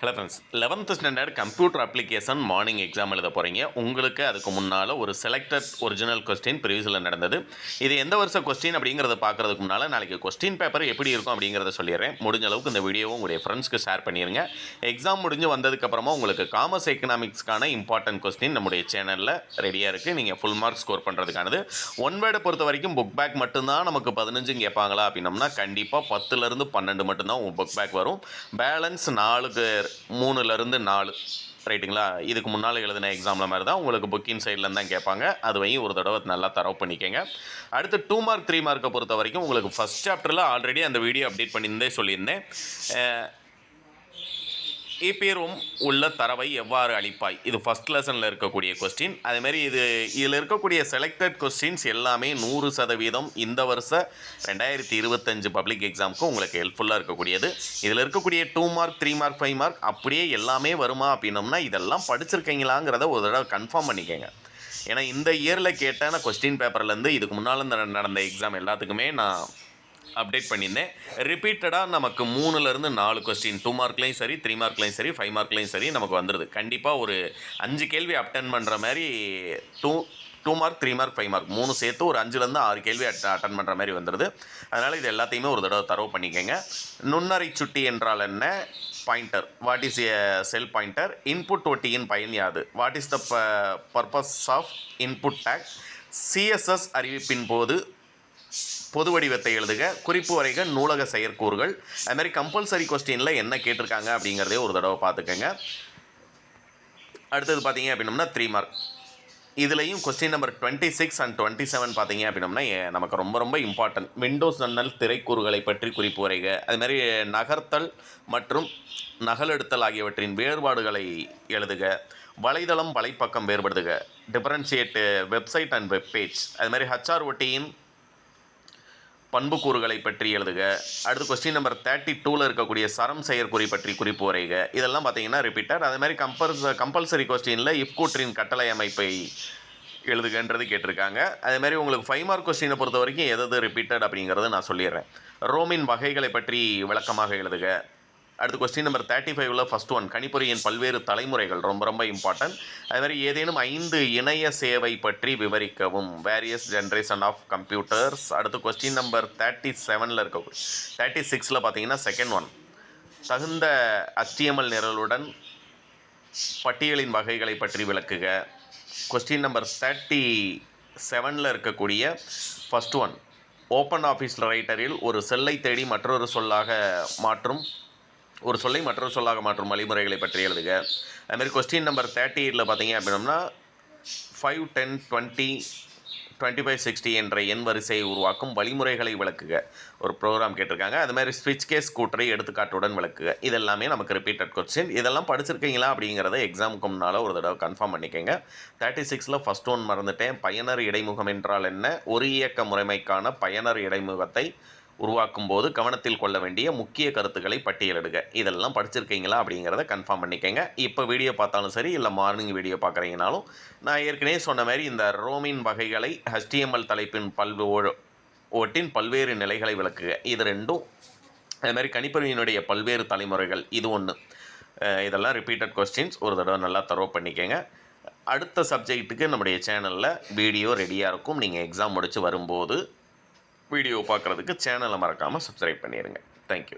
Hello friends, 11th standard computer application morning exam எழுத போகிறீங்க. உங்களுக்கு அதுக்கு முன்னால் ஒரு செலக்டட் ஒரிஜினல் கொஸ்டின் ப்ரீவியஸில் நடந்தது. இது எந்த வருஷ கொஸ்டின் அப்படிங்கிறத பார்க்குறதுக்கு முன்னால் நாளைக்கு கொஸ்டின் பேப்பர் எப்படி இருக்கும் அப்படிங்கிறத சொல்லிடுறேன். முடிஞ்ச அளவுக்கு இந்த வீடியோவும் உங்களுடைய ஃப்ரெண்ட்ஸ்க்கு ஷேர் பண்ணிடுங்க. எக்ஸாம் முடிஞ்சு வந்ததுக்கப்புறமா உங்களுக்கு காமர்ஸ் எக்கனாமிக்ஸ்க்கான இம்பார்ட்டன்ட் கொஸ்டின் நம்முடைய சேனலில் ரெடியாக இருக்குது. நீங்கள் ஃபுல் மார்க் ஸ்கோர் பண்ணுறதுக்கானது. ஒன் வேர்டை பொறுத்த வரைக்கும் புக் பேக் மட்டும்தான் நமக்கு 15 கேட்பாங்களா அப்படின்னம்னா கண்டிப்பாக 10லேருந்து 12 மட்டும்தான் புக் பேக் வரும். பேலன்ஸ் 3லேருந்து 4 ரைட்டுங்களா. இதுக்கு முன்னால் எழுதின எக்ஸாமில் மாதிரி தான் உங்களுக்கு புக்கின் சைட்லேருந்து தான் கேட்பாங்க. அதுவையும் ஒரு தடவை நல்லா தரவு பண்ணிக்கங்க. அடுத்து 2 மார்க் 3 மார்க்கை பொறுத்த வரைக்கும் உங்களுக்கு ஃபஸ்ட் சாப்டரில் ஆல்ரெடி அந்த வீடியோ அப்டேட் பண்ணியிருந்தே சொல்லியிருந்தேன். இபிஆர்ஓம் உள்ள தரவை எவ்வாறு அளிப்பாய், இது ஃபஸ்ட் லெசனில் இருக்கக்கூடிய கொஸ்டின். அதேமாதிரி இதில் இருக்கக்கூடிய செலக்டட் கொஸ்டின்ஸ் எல்லாமே 100% இந்த வருஷ 2025 பப்ளிக் எக்ஸாமுக்கு உங்களுக்கு ஹெல்ப்ஃபுல்லாக இருக்கக்கூடியது. இதில் இருக்கக்கூடிய 2 மார்க் 3 மார்க் 5 மார்க் அப்படியே எல்லாமே வருமா அப்படின்னோம்னா இதெல்லாம் படிச்சிருக்கீங்களாங்கிறத ஒரு தடவை கன்ஃபார்ம் பண்ணிக்கோங்க. ஏன்னா இந்த இயரில் கேட்டான கொஸ்டின் பேப்பர்லேருந்து இதுக்கு முன்னால் நடந்த எக்ஸாம் எல்லாத்துக்குமே நான் அப்டேட் பண்ணியிருந்தேன். ரிப்பீட்டடாக நமக்கு 3லேருந்து 4 கொஸ்டின் 2 மார்க்லேயும் சரி, 3 மார்க்லேயும் சரி, 5 மார்க்லேயும் சரி நமக்கு வந்துடுது. கண்டிப்பாக ஒரு 5 கேள்வி அட்டன் பண்ணுற மாதிரி 2 மார்க் 3 மார்க் 5 மார்க் 3 சேர்த்து ஒரு 5லேருந்து 6 கேள்வி அட்டன் பண்ணுற மாதிரி வந்துடுது. அதனால் இது எல்லாத்தையுமே ஒரு தடவை தரவு பண்ணிக்கோங்க. நுண்ணறை சுட்டி என்றால் என்ன? Pointer. What is a cell pointer? Input ஒட்டியின் பயன் யாது? What is the purpose of input tag? CSS அறிவிப்பின் போது பொது வடிவத்தை எழுதுக, குறிப்பு வரைக, நூலக செயற்கூறுகள். அதுமாதிரி கம்பல்சரி கொஸ்டினில் என்ன கேட்டிருக்காங்க அப்படிங்கிறதே ஒரு தடவை பார்த்துக்கோங்க. அடுத்தது பார்த்தீங்க அப்படின்னம்னா 3 மார்க். இதுலேயும் கொஸ்டின் நம்பர் 26 அண்ட் 27 பார்த்தீங்க அப்படின்னம்னா நமக்கு ரொம்ப ரொம்ப இம்பார்ட்டன்ட். விண்டோஸ் ஜன்னல் திரைக்கூறுகளை பற்றி குறிப்பு வரைக. அதுமாதிரி நகர்த்தல் மற்றும் நகலெடுத்தல் ஆகியவற்றின் வேறுபாடுகளை எழுதுக. வலைதளம் வலைப்பக்கம் வேறுபடுத்துக. Differentiate website and web page. அதுமாதிரி HROTயின் பண்புக்கூறுகளை பற்றி எழுதுக. அடுத்து கொஸ்டின் நம்பர் 32ல் இருக்கக்கூடிய சரம் செயற்குறி பற்றி குறிப்பு வரைக. இதெல்லாம் பார்த்தீங்கன்னா ரிப்பீட்டட். அதே மாதிரி கம்பல்சரி கொஸ்டினில் இஃப்கூற்றின் கட்டளை அமைப்பை எழுதுகன்றது கேட்டிருக்காங்க. அதேமாதிரி உங்களுக்கு 5 மார்க் கொஸ்டினை பொறுத்த வரைக்கும் எது ரிப்பீட்டட் அப்படிங்கிறது நான் சொல்லிடுறேன். ரோமின் வகைகளை பற்றி விளக்கமாக எழுதுக. அடுத்து கொஸ்டின் நம்பர் 35ல் ஃபஸ்ட் ஒன் கணிப்பொறியின் பல்வேறு தலைமுறைகள் ரொம்ப ரொம்ப இம்பார்ட்டன்ட். அதுமாதிரி ஏதேனும் 5 இணைய சேவை பற்றி விவரிக்கவும். Various generation of computers. அடுத்து கொஸ்டின் நம்பர் 37ல் இருக்கக்கூடிய 36ல் பார்த்தீங்கன்னா செகண்ட் ஒன் தகுந்த HTML நிரலுடன் பட்டியலின் வகைகளை பற்றி விளக்குக. கொஸ்டின் நம்பர் 37ல் இருக்கக்கூடிய ஃபஸ்ட் ஒன் ஓப்பன் ஆஃபீஸ் ரைட்டரில் ஒரு செல்லை தேடி மற்றொரு சொல்லை மற்றொரு சொல்லாக மாற்றும் வழிமுறைகளை பற்றி எழுதுக. அதுமாதிரி கொஸ்டின் நம்பர் 38ல் பார்த்தீங்க அப்படின்னம்னா 5, 10, 20, 25, 60 என்ற எண் வரிசையை உருவாக்கும் வழிமுறைகளை விளக்குக. ஒரு ப்ரோக்ராம் கேட்டிருக்காங்க. அதுமாதிரி ஸ்விட்ச் கேஸ் கூற்றை எடுத்துக்காட்டுடன் விளக்குக. இதெல்லாமே நமக்கு ரிப்பீட்டட் கொஸ்டின். இதெல்லாம் படிச்சிருக்கீங்களா அப்படிங்கிறத எக்ஸாமுக்கு முன்னால் ஒரு தடவை கன்ஃபார்ம் பண்ணிக்கோங்க. 36ல் ஃபஸ்ட் ஒன் மறந்துட்டேன். பயனர் இடைமுகம் என்றால் என்ன? ஒரு இயக்க முறைமைக்கான பயனர் இடைமுகத்தை உருவாக்கும் போது கவனத்தில் கொள்ள வேண்டிய முக்கிய கருத்துக்களை பட்டியலிடுக. இதெல்லாம் படிச்சிருக்கீங்களா அப்படிங்கிறத கன்ஃபார்ம் பண்ணிக்கங்க. இப்போ வீடியோ பார்த்தாலும் சரி, இல்லை மார்னிங் வீடியோ பார்க்குறீங்கனாலும் நான் ஏற்கனவே சொன்ன மாதிரி இந்த ரோமின் வகைகளை HTML தலைப்பின் ஓட்டின் பல்வேறு நிலைகளை விளக்குக. இது ரெண்டும். அதுமாதிரி கணிப்பொறியினுடைய பல்வேறு தலைமுறைகள் இது ஒன்று. இதெல்லாம் ரிப்பீட்டட் கொஸ்டின்ஸ். ஒரு தடவை நல்லா தரவு பண்ணிக்கங்க. அடுத்த சப்ஜெக்ட்டுக்கு நம்முடைய சேனலில் வீடியோ ரெடியாக இருக்கும். நீங்கள் எக்ஸாம் முடித்து வரும்போது வீடியோ பார்க்குறதுக்கு சேனலை மறக்காமல் சப்ஸ்கிரைப் பண்ணிடுங்க. தேங்க்யூ.